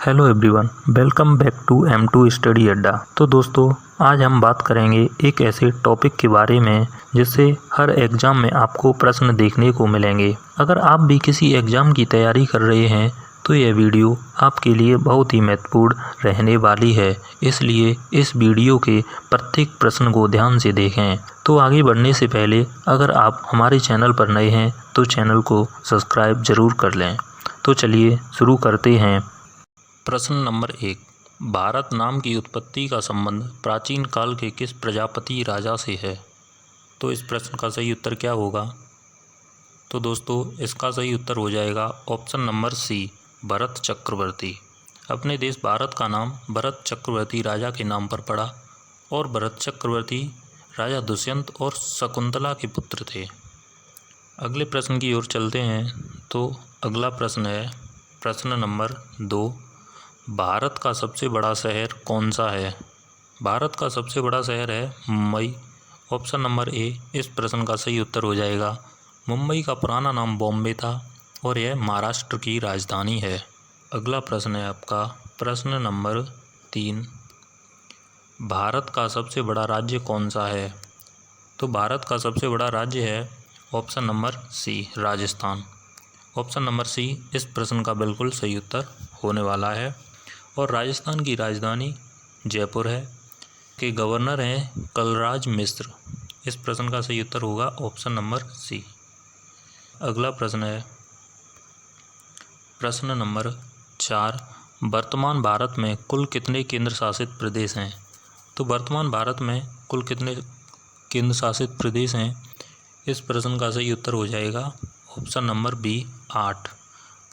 Hello everyone, welcome back to M2 study Adda. तो दोस्तों, आज हम बात करेंगे एक ऐसे टॉपिक के बारे में जिससे हर एग्ज़ाम में आपको प्रश्न देखने को मिलेंगे। अगर आप भी किसी एग्ज़ाम की तैयारी कर रहे हैं तो यह वीडियो आपके लिए बहुत ही महत्वपूर्ण रहने वाली है, इसलिए इस वीडियो के प्रत्येक प्रश्न को ध्यान से देखें। तो आगे बढ़ने से पहले अगर आप हमारे चैनल पर नए हैं तो चैनल को सब्सक्राइब ज़रूर कर लें। तो चलिए शुरू करते हैं। प्रश्न नंबर 1, भारत नाम की उत्पत्ति का संबंध प्राचीन काल के किस प्रजापति राजा से है? तो इस प्रश्न का सही उत्तर क्या होगा? तो दोस्तों, इसका सही उत्तर हो जाएगा ऑप्शन नंबर सी, भरत चक्रवर्ती। अपने देश भारत का नाम भरत चक्रवर्ती राजा के नाम पर पड़ा और भरत चक्रवर्ती राजा दुष्यंत और शकुंतला के पुत्र थे। अगले प्रश्न की ओर चलते हैं। तो अगला प्रश्न है प्रश्न नंबर 2, भारत का सबसे बड़ा शहर कौन सा है? भारत का सबसे बड़ा शहर है मुंबई। ऑप्शन नंबर ए इस प्रश्न का सही उत्तर हो जाएगा। मुंबई का पुराना नाम बॉम्बे था और यह महाराष्ट्र की राजधानी है। अगला प्रश्न है आपका प्रश्न नंबर 3, भारत का सबसे बड़ा राज्य कौन सा है? तो भारत का सबसे बड़ा राज्य है option number C, Rajasthan. Option number C इस प्रश्न का बिल्कुल सही उत्तर होने वाला है और राजस्थान की राजधानी जयपुर है। के गवर्नर हैं कलराज मिश्र। इस प्रश्न का सही उत्तर होगा ऑप्शन नंबर सी। अगला प्रश्न है प्रश्न नंबर 4, वर्तमान भारत में कुल कितने केंद्र शासित प्रदेश हैं? तो वर्तमान भारत में कुल कितने केंद्र शासित प्रदेश हैं? इस प्रश्न का सही उत्तर हो जाएगा ऑप्शन नंबर बी, 8।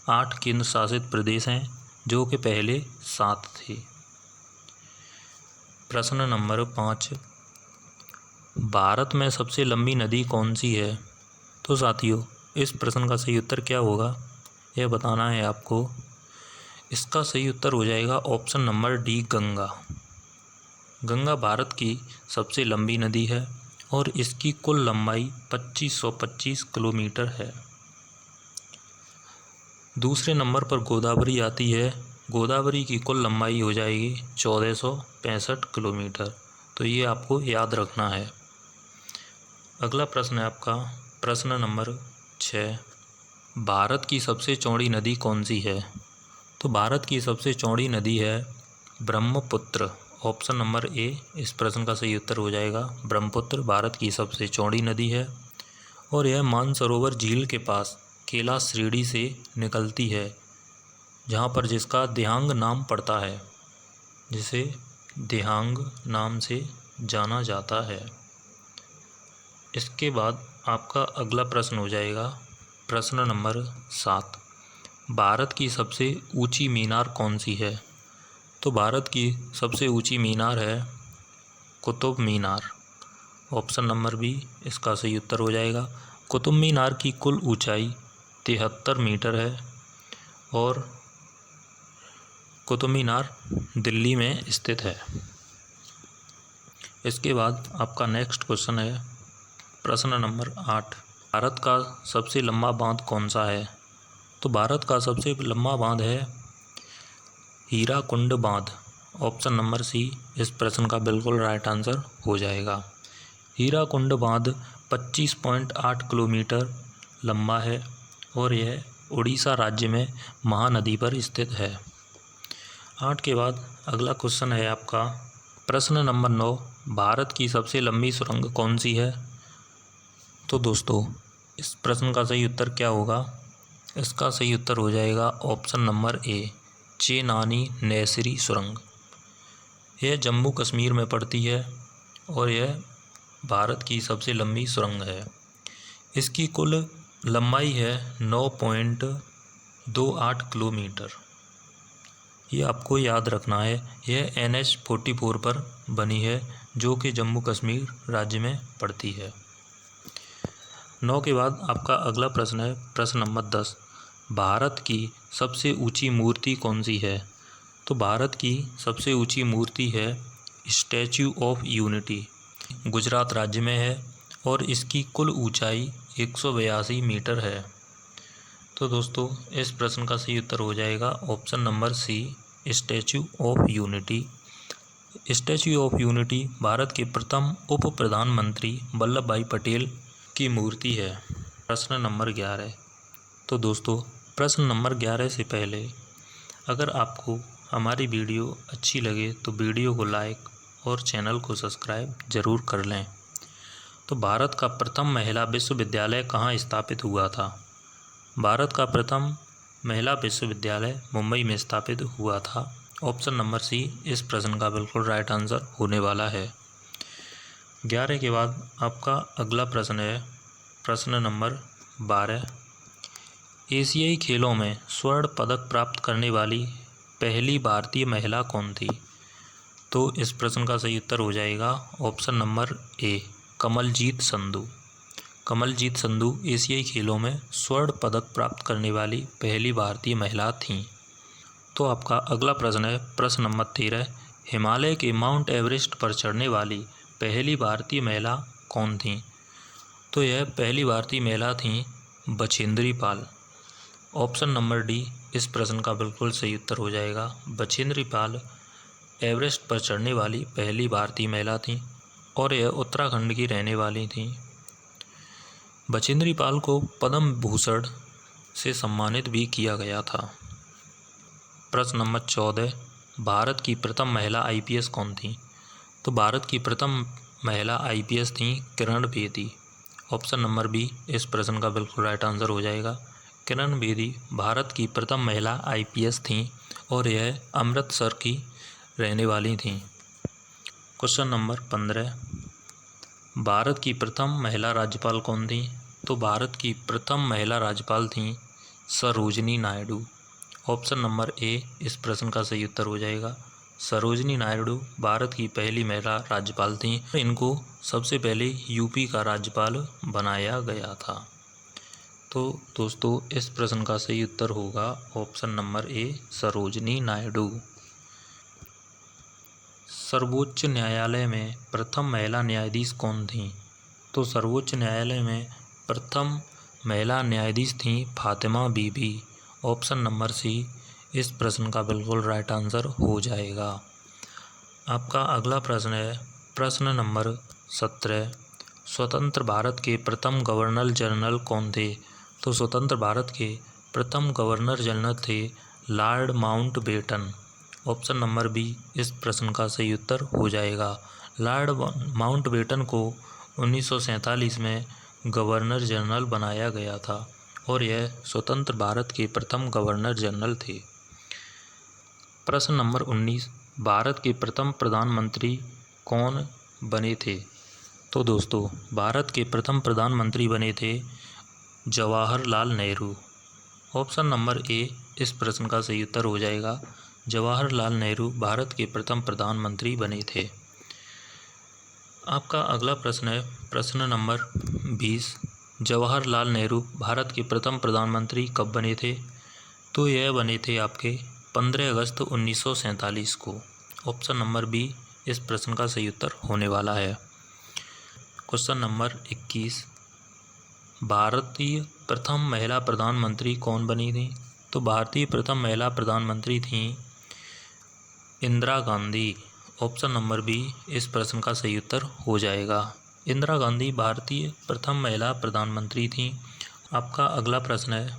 8 केंद्र शासित प्रदेश हैं जो कि पहले 7 थे। प्रश्न नंबर 5, भारत में सबसे लंबी नदी कौन सी है? तो साथियों, इस प्रश्न का सही उत्तर क्या होगा यह बताना है आपको। इसका सही उत्तर हो जाएगा option number D, Ganga. Ganga Bharat की सबसे लंबी नदी है और इसकी कुल लंबाई 2525 किलोमीटर है। दूसरे नंबर पर गोदावरी आती है। गोदावरी की कुल लंबाई हो जाएगी 1465 किलोमीटर। तो ये आपको याद रखना है। अगला प्रश्न है आपका प्रश्न नंबर 6, भारत की सबसे चौड़ी नदी कौन सी है? तो भारत की सबसे चौड़ी नदी है ब्रह्मपुत्र। ऑप्शन नंबर ए इस प्रश्न का सही उत्तर हो जाएगा। ब्रह्मपुत्र भारत की सबसे चौड़ी नदी है और यह मानसरोवर झील के पास कैलाश श्रेणी से निकलती है, जहाँ पर जिसका दिहांग नाम पड़ता है, जिसे दिहांग नाम से जाना जाता है। इसके बाद आपका अगला प्रश्न हो जाएगा प्रश्न नंबर 7, भारत की सबसे ऊंची मीनार कौन सी है? तो भारत की सबसे ऊंची मीनार है Qutub Minar. Option number B इसका सही उत्तर हो जाएगा। कुतुब मीनार की कुल ऊंचाई 73 मीटर है और कुतुब मीनार दिल्ली में स्थित है। इसके बाद आपका नेक्स्ट क्वेश्चन है प्रश्न नंबर 8, भारत का सबसे लंबा बांध कौन सा है? तो भारत का सबसे लंबा बांध है हीराकुंड बांध। ऑप्शन नंबर सी इस प्रश्न का बिल्कुल राइट आंसर हो जाएगा। हीराकुंड बांध 25.8 किलोमीटर लंबा है और यह उड़ीसा राज्य में महानदी पर स्थित है। 8 के बाद अगला क्वेश्चन है आपका प्रश्न नंबर 9, भारत की सबसे लंबी सुरंग कौन सी है? तो दोस्तों, इस प्रश्न का सही उत्तर क्या होगा? इसका सही उत्तर हो जाएगा ऑप्शन नंबर ए, चेनानी नैसरी सुरंग। यह जम्मू कश्मीर में पड़ती है और यह भारत की सबसे लंबी सुरंग है। इसकी कुल लंबाई है 9.28 किलोमीटर। ये आपको याद रखना है। यह NH 44 पर बनी है जो कि जम्मू कश्मीर राज्य में पड़ती है। 9 के बाद आपका अगला प्रश्न है प्रश्न नंबर 10, भारत की सबसे ऊंची मूर्ति कौन सी है? तो भारत की सबसे ऊंची मूर्ति है स्टैच्यू ऑफ यूनिटी। गुजरात राज्य में है और इसकी कुल ऊंचाई 182 मीटर है। तो दोस्तों, इस प्रश्न का सही उत्तर हो जाएगा option number C, Statue of Unity. Statue of Unity Bharat के प्रथम उप प्रधानमंत्री वल्लभ भाई पटेल की मूर्ति है। प्रश्न नंबर 11। तो दोस्तों प्रश्न नंबर 11 से पहले अगर आपको हमारी वीडियो अच्छी लगे तो वीडियो को लाइक और चैनल को सब्सक्राइब ज़रूर कर लें। तो भारत का प्रथम महिला विश्वविद्यालय कहाँ स्थापित हुआ था? भारत का प्रथम महिला विश्वविद्यालय मुंबई में स्थापित हुआ था। ऑप्शन नंबर सी इस प्रश्न का बिल्कुल राइट आंसर होने वाला है। 11 के बाद आपका अगला प्रश्न है प्रश्न नंबर 12। एशियाई खेलों में स्वर्ण पदक प्राप्त करने वाली पहली भारतीय महिला कौन थी? तो इस प्रश्न का सही उत्तर हो जाएगा option number A Kamaljeet Sandhu. Kamaljeet Sandhu एशियाई खेलों में स्वर्ण पदक प्राप्त करने वाली पहली भारतीय महिला थीं। तो आपका अगला प्रश्न है प्रश्न नंबर 13। हिमालय के माउंट एवरेस्ट पर चढ़ने वाली पहली भारतीय महिला कौन थीं? तो यह पहली भारतीय महिला थीं Bachendri Pal. Option number D इस प्रश्न का बिल्कुल सही उत्तर हो जाएगा। बछेंद्री पाल एवरेस्ट पर चढ़ने वाली पहली भारतीय महिला थीं और यह उत्तराखंड की रहने वाली थीं। बछेंद्री पाल को पद्म भूषण से सम्मानित भी किया गया था। प्रश्न नंबर 14। भारत की प्रथम महिला आईपीएस कौन थी? तो भारत की प्रथम महिला आईपीएस थी Kiran Bedi. Option number B इस प्रश्न का बिल्कुल राइट आंसर हो जाएगा। किरण बेदी भारत की प्रथम महिला आईपीएस थीं और यह अमृतसर की रहने वाली थीं। Question number 15। भारत की प्रथम महिला राज्यपाल कौन थी? तो भारत की प्रथम महिला राज्यपाल थीं सरोजिनी नायडू। ऑप्शन नंबर ए इस प्रश्न का सही उत्तर हो जाएगा। सरोजिनी नायडू भारत की पहली महिला राज्यपाल थीं। इनको सबसे पहले यूपी का राज्यपाल बनाया गया था। तो दोस्तों इस प्रश्न का सही उत्तर होगा ऑप्शन नंबर ए सरोजिनी नायडू। सर्वोच्च न्यायालय में प्रथम महिला न्यायाधीश कौन थीं? तो सर्वोच्च न्यायालय में प्रथम महिला न्यायाधीश थीं फातिमा बीबी। ऑप्शन नंबर सी इस प्रश्न का बिल्कुल राइट आंसर हो जाएगा। आपका अगला प्रश्न है प्रश्न नंबर 17। स्वतंत्र भारत के प्रथम गवर्नर जनरल कौन थे? तो स्वतंत्र भारत के प्रथम गवर्नर जनरल थे Lord Mountbatten. Option number B इस प्रश्न का सही उत्तर हो जाएगा। लॉर्ड माउंटबेटन को 1947 में गवर्नर जनरल बनाया गया था और यह स्वतंत्र भारत के प्रथम गवर्नर जनरल थे। प्रश्न नंबर 19। भारत के प्रथम प्रधानमंत्री कौन बने थे? तो दोस्तों भारत के प्रथम प्रधानमंत्री बने थे जवाहरलाल नेहरू। ऑप्शन नंबर ए इस प्रश्न का सही उत्तर हो जाएगा। जवाहरलाल नेहरू भारत के प्रथम प्रधानमंत्री बने थे। आपका अगला प्रश्न है प्रश्न नंबर 20। जवाहरलाल नेहरू भारत के प्रथम प्रधानमंत्री कब बने थे? तो यह बने थे आपके 15 अगस्त 1947 को। ऑप्शन नंबर बी इस प्रश्न का सही उत्तर होने वाला है। Question number 21। भारतीय प्रथम महिला प्रधानमंत्री कौन बनी थी? तो भारतीय प्रथम महिला प्रधानमंत्री थीं Indira Gandhi. Option number B इस प्रश्न का सही उत्तर हो जाएगा। इंदिरा गांधी भारतीय प्रथम महिला प्रधानमंत्री थीं। आपका अगला प्रश्न है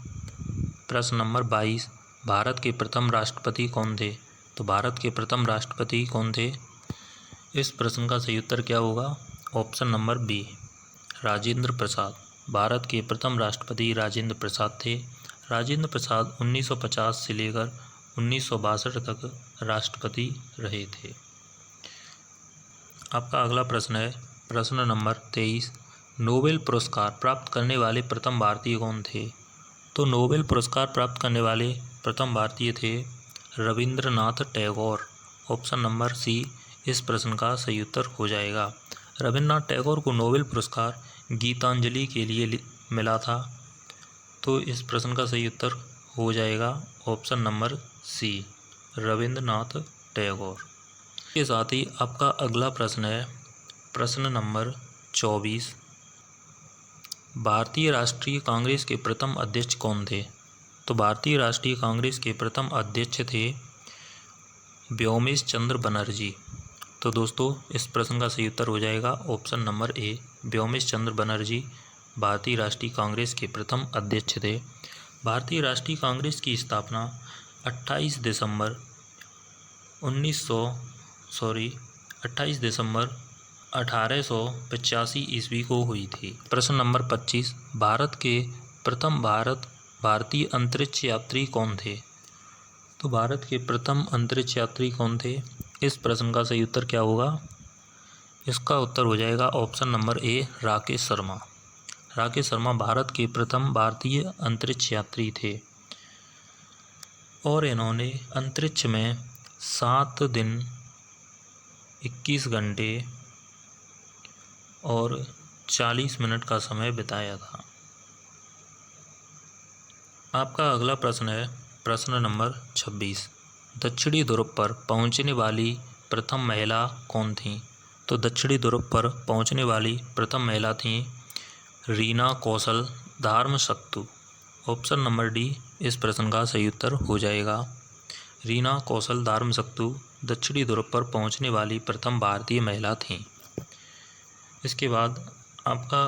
प्रश्न नंबर 22। भारत के प्रथम राष्ट्रपति कौन थे? तो भारत के प्रथम राष्ट्रपति कौन थे? इस प्रश्न का सही उत्तर क्या होगा? Option number B Rajendra Prasad. Bharat के प्रथम राष्ट्रपति राजेंद्र प्रसाद थे। राजेंद्र प्रसाद 1950 से लेकर 1962 तक राष्ट्रपति रहे थे। आपका अगला प्रश्न है प्रश्न नंबर 23। नोबेल पुरस्कार प्राप्त करने वाले प्रथम भारतीय कौन थे? तो नोबेल पुरस्कार प्राप्त करने वाले प्रथम भारतीय थे Rabindranath Tagore. Option number C इस प्रश्न का सही उत्तर हो जाएगा। रविंद्रनाथ टैगोर को नोबेल पुरस्कार गीतांजलि के लिए मिला था। तो इस प्रश्न का सही उत्तर हो जाएगा option number C Rabindranath Tagore. के साथ ही आपका अगला प्रश्न है प्रश्न नंबर 24। भारतीय राष्ट्रीय कांग्रेस के प्रथम अध्यक्ष कौन थे? तो भारतीय राष्ट्रीय कांग्रेस के प्रथम अध्यक्ष थे व्योमेश चंद्र बनर्जी। तो दोस्तों इस प्रश्न का सही उत्तर हो जाएगा ऑप्शन नंबर ए, व्योमेश चंद्र बनर्जी भारतीय राष्ट्रीय कांग्रेस के प्रथम अध्यक्ष थे। भारतीय राष्ट्रीय कांग्रेस की स्थापना 28 दिसंबर 1885 ईस्वी को हुई थी। प्रश्न नंबर 25, भारत के प्रथम भारतीय अंतरिक्ष यात्री कौन थे? तो भारत के प्रथम अंतरिक्ष यात्री कौन थे? इस प्रश्न का सही उत्तर क्या होगा? इसका उत्तर हो जाएगा ऑप्शन नंबर ए, राकेश शर्मा। राकेश शर्मा भारत के प्रथम भारतीय अंतरिक्ष यात्री थे और इन्होंने अंतरिक्ष में 7 दिन 21 घंटे और 40 मिनट का समय बिताया था। आपका अगला प्रश्न है प्रश्न नंबर 26, दक्षिणी ध्रुव पर पहुंचने वाली प्रथम महिला कौन थी? तो दक्षिणी ध्रुव पर पहुंचने वाली प्रथम महिला थी रीना कौशल धर्मशक्तु। ऑप्शन नंबर डी इस प्रश्न का सही उत्तर हो जाएगा। रीना कौशल धर्मशक्तु दक्षिणी ध्रुव पर पहुंचने वाली प्रथम भारतीय महिला थीं। इसके बाद आपका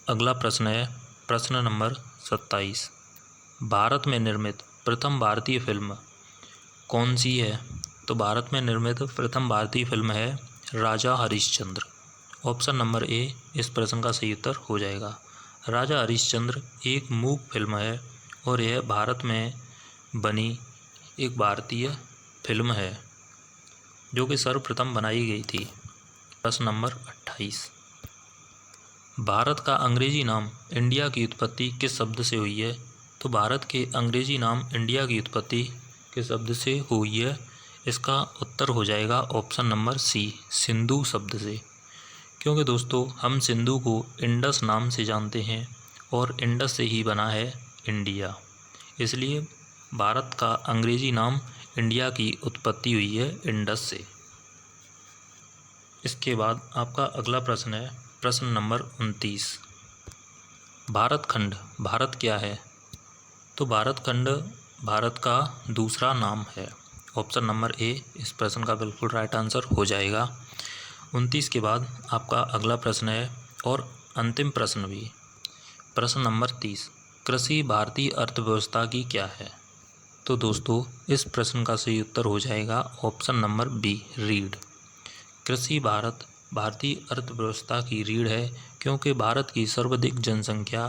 अगला प्रश्न है प्रश्न नंबर 27, भारत में निर्मित प्रथम भारतीय फिल्म कौन सी है? तो भारत में निर्मित प्रथम भारतीय फिल्म है राजा हरिश्चंद्र। ऑप्शन नंबर ए इस प्रश्न का सही उत्तर हो जाएगा। राजा हरिश्चंद्र एक मूक फिल्म है और यह भारत में बनी एक भारतीय फिल्म है जो कि सर्वप्रथम बनाई गई थी। प्रश्न नंबर 28, भारत का अंग्रेजी नाम इंडिया की उत्पत्ति किस शब्द से हुई है? तो भारत के अंग्रेजी नाम इंडिया की उत्पत्ति किस शब्द से हुई है? इसका उत्तर हो जाएगा ऑप्शन नंबर सी, सिंधु शब्द से। क्योंकि दोस्तों हम सिंधु को इंडस नाम से जानते हैं और इंडस से ही बना है इंडिया, इसलिए भारत का अंग्रेजी नाम इंडिया की उत्पत्ति हुई है इंडस से। इसके बाद आपका अगला प्रश्न है प्रश्न नंबर 29, भारत खंड भारत क्या है? तो भारत खंड भारत का दूसरा नाम है। ऑप्शन नंबर ए इस प्रश्न का बिल्कुल राइट आंसर हो जाएगा। 29 के बाद आपका अगला प्रश्न है और अंतिम प्रश्न भी, प्रश्न नंबर 30, कृषि भारतीय अर्थव्यवस्था की क्या है? तो दोस्तों इस प्रश्न का सही उत्तर हो जाएगा ऑप्शन नंबर बी, रीढ़। कृषि भारतीय अर्थव्यवस्था की रीढ़ है क्योंकि भारत की सर्वाधिक जनसंख्या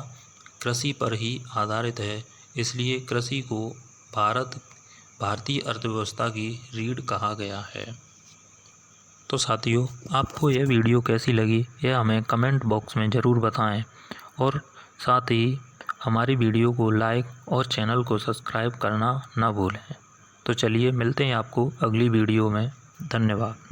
कृषि पर ही आधारित है, इसलिए कृषि को भारतीय अर्थव्यवस्था की रीढ़ कहा गया है। तो साथियों आपको यह वीडियो कैसी लगी यह हमें कमेंट बॉक्स में ज़रूर बताएं और साथ ही हमारी वीडियो को लाइक और चैनल को सब्सक्राइब करना ना भूलें। तो चलिए मिलते हैं आपको अगली वीडियो में। धन्यवाद।